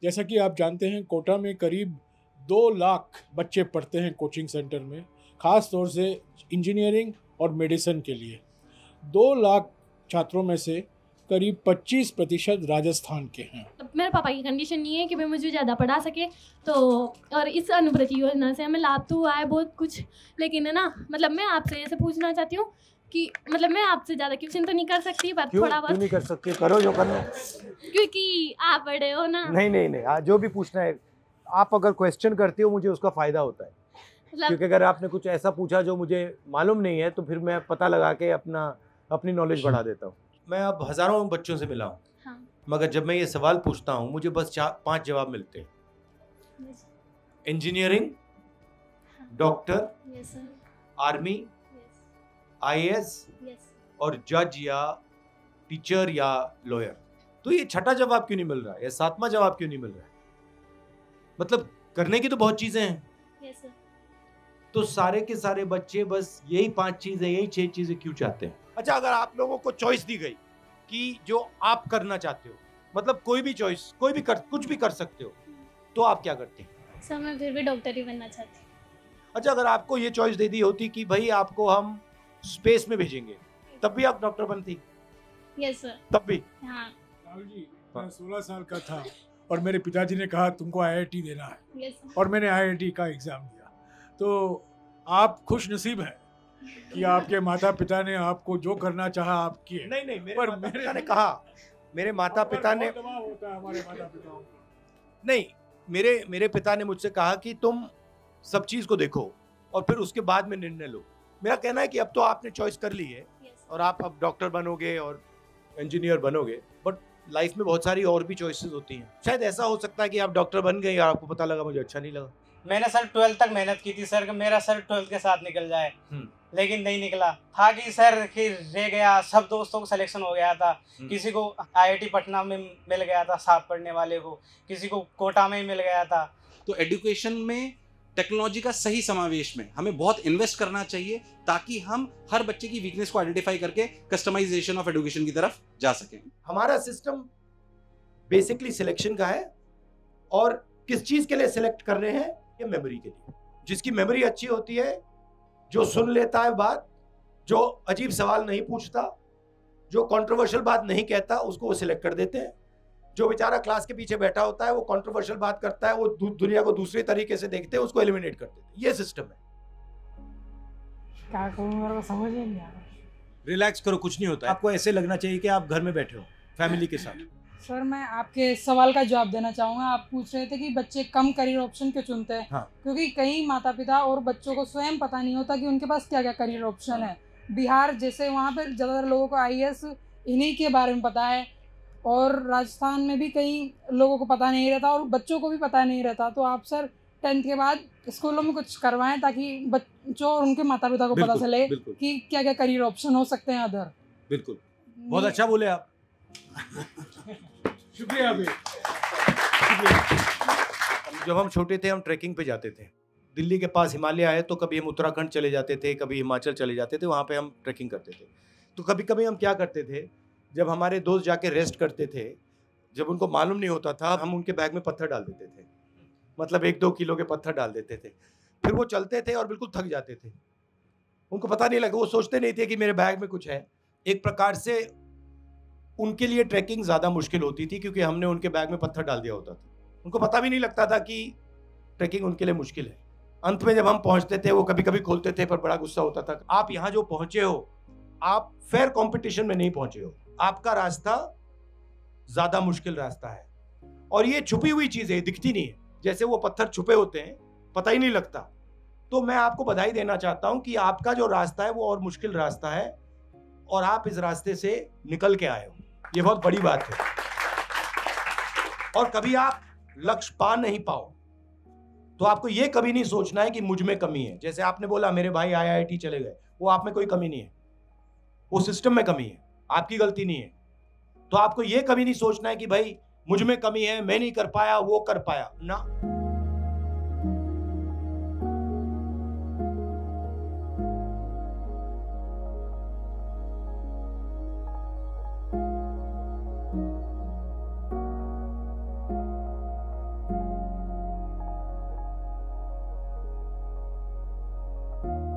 जैसा कि आप जानते हैं, कोटा में करीब 2 लाख बच्चे पढ़ते हैं कोचिंग सेंटर में, ख़ास तौर से इंजीनियरिंग और मेडिसिन के लिए। 2 लाख छात्रों में से करीब 25% राजस्थान के हैं। मेरे पापा की कंडीशन नहीं है कि वे मुझे ज़्यादा पढ़ा सके, तो और इस अनुवृत्ति योजना से हमें लाभ तो हुआ है बहुत कुछ, लेकिन है ना, मतलब मैं आपसे ऐसे पूछना चाहती हूँ कि मतलब मैं आपसे ज़्यादा क्वेश्चन तो नहीं कर सकती, पर थोड़ा बहुत। क्यों नहीं कर सकते? करो जो करना है। क्योंकि आप बड़े हो ना। नहीं, जो भी पूछना है आप अगर क्वेश्चन करते हो मुझे उसका फायदा होता है, मतलब क्योंकि अगर आपने कुछ ऐसा पूछा जो मुझे मालूम नहीं है तो फिर मैं पता लगा के अपनी नॉलेज बढ़ा देता हूँ। मैं अब हजारों बच्चों से मिला हूँ, हाँ, मगर जब मैं ये सवाल पूछता हूँ मुझे बस 5 जवाब मिलते हैं। yes, engineering, doctor, yes, sir, army, yes, IAS yes. और जज या टीचर या लॉयर। तो ये छठा जवाब क्यों नहीं मिल रहा है या 7वां जवाब क्यों नहीं मिल रहा है? मतलब करने की तो बहुत चीजें हैं। Yes, sir. तो सारे के सारे बच्चे बस यही 5 चीजें, यही 6 चीजें क्यों चाहते हैं? अच्छा, अगर आप लोगों को चॉइस दी गई कि जो आप करना चाहते हो, मतलब कोई भी चॉइस, कुछ भी कर सकते हो, तो आप क्या करते हैं? सर मैं फिर भी डॉक्टर ही बनना चाहती हूँ। अच्छा, अगर आपको ये चॉइस दे दी होती कि भाई आपको हम स्पेस में भेजेंगे, तब भी आप डॉक्टर बनती? Yes sir. तब भी? हाँ। राहुल जी, मैं 16 साल का था और मेरे पिताजी ने कहा तुमको आईआईटी देना है, यस सर। और मैंने आईआईटी का एग्ज़ाम दिया। तो आप खुश नसीब हैं कि आपके माता पिता ने आपको जो करना चाहा आप किए। नहीं, मेरे पर माता पिता ने कहा, मेरे माता पिता ने, बहुत दबाव होता है हमारे माता पिताओं को। नहीं, मेरे पिता ने मुझसे कहा कि तुम सब चीज को देखो और फिर उसके बाद में निर्णय लो। मेरा कहना है कि अब तो आपने चॉइस कर ली है और आप अब डॉक्टर बनोगे और इंजीनियर बनोगे, बट लाइफ में बहुत सारी और भी चॉइसेस होती हैं। शायद ऐसा हो सकता है कि आप डॉक्टर बन गए और आपको पता लगा मुझे अच्छा नहीं लगा। मैंने सर 12th तक मेहनत की थी सर, मेरा सर 12th के साथ निकल जाए, लेकिन नहीं निकला। था कि सर फिर रह गया, सब दोस्तों को सिलेक्शन हो गया था, किसी को आईआईटी पटना में मिल गया था साथ पढ़ने वाले को, किसी को कोटा में मिल गया था। तो एजुकेशन में टेक्नोलॉजी का सही समावेश में हमें बहुत इन्वेस्ट करना चाहिए ताकि हम हर बच्चे की वीकनेस को आइडेंटिफाई करके कस्टमाइजेशन ऑफ एजुकेशन की तरफ जा सकें। हमारा सिस्टम बेसिकली सिलेक्शन का है, और किस चीज के लिए सिलेक्ट कर रहे हैं? ये मेमोरी के लिए। जिसकी मेमोरी अच्छी होती है, जो सुन लेता है बात, जो अजीब सवाल नहीं पूछता, जो कंट्रोवर्शियल बात नहीं कहता, उसको वो सिलेक्ट कर देते हैं। जो बेचारा क्लास के पीछे बैठा होता है, वो कंट्रोवर्शियल बात करता है, वो दुनिया को दूसरे तरीके से देखते हैं, उसको एलिमिनेट कर देते हैं। ये सिस्टम है। क्या करूं, मेरे को समझ ही नहीं आ रहा। रिलैक्स करो, कुछ नहीं होता है। आपको ऐसे लगना चाहिए कि आप घर में बैठे हो फैमिली के साथ। सर मैं आपके सवाल का जवाब देना चाहूँगा। आप पूछ रहे थे कि बच्चे कम करियर ऑप्शन क्यों चुनते हैं। हाँ। क्योंकि कई माता पिता और बच्चों को स्वयं पता नहीं होता कि उनके पास क्या क्या करियर ऑप्शन है। बिहार जैसे वहाँ पर ज़्यादातर लोगों को आईएएस इन्हीं के बारे में पता है, और राजस्थान में भी कई लोगों को पता नहीं रहता और बच्चों को भी पता नहीं रहता। तो आप सर 10th के बाद स्कूलों में कुछ करवाएं ताकि बच्चों और उनके माता पिता को पता चले कि क्या क्या करियर ऑप्शन हो सकते हैं अदर। बिल्कुल, बहुत अच्छा बोले आप। शुक्रिया अभी। जब हम छोटे थे हम ट्रैकिंग पे जाते थे। दिल्ली के पास हिमालय है, तो कभी हम उत्तराखंड चले जाते थे, कभी हिमाचल चले जाते थे, वहाँ पे हम ट्रैकिंग करते थे। तो कभी कभी हम क्या करते थे, जब हमारे दोस्त जाके रेस्ट करते थे, जब उनको मालूम नहीं होता था, हम उनके बैग में पत्थर डाल देते थे। मतलब 1-2 किलो के पत्थर डाल देते थे। फिर वो चलते थे और बिल्कुल थक जाते थे। उनको पता नहीं लगा, वो सोचते नहीं थे कि मेरे बैग में कुछ है। एक प्रकार से उनके लिए ट्रैकिंग ज़्यादा मुश्किल होती थी, क्योंकि हमने उनके बैग में पत्थर डाल दिया होता था। उनको पता भी नहीं लगता था कि ट्रैकिंग उनके लिए मुश्किल है। अंत में जब हम पहुंचते थे, वो कभी कभी खोलते थे, पर बड़ा गुस्सा होता था। आप यहाँ जो पहुंचे हो, आप फेयर कंपटीशन में नहीं पहुंचे हो। आपका रास्ता ज़्यादा मुश्किल रास्ता है, और ये छुपी हुई चीज़ है, दिखती नहीं है। जैसे वो पत्थर छुपे होते हैं, पता ही नहीं लगता। तो मैं आपको बधाई देना चाहता हूं कि आपका जो रास्ता है वो और मुश्किल रास्ता है, और आप इस रास्ते से निकल के आए हो। ये बहुत बड़ी बात है। और कभी आप लक्ष्य पा नहीं पाओ तो आपको ये कभी नहीं सोचना है कि मुझ में कमी है। जैसे आपने बोला मेरे भाई आईआईटी चले गए, वो आप में कोई कमी नहीं है, वो सिस्टम में कमी है, आपकी गलती नहीं है। तो आपको ये कभी नहीं सोचना है कि भाई मुझ में कमी है, मैं नहीं कर पाया, वो कर पाया ना। है।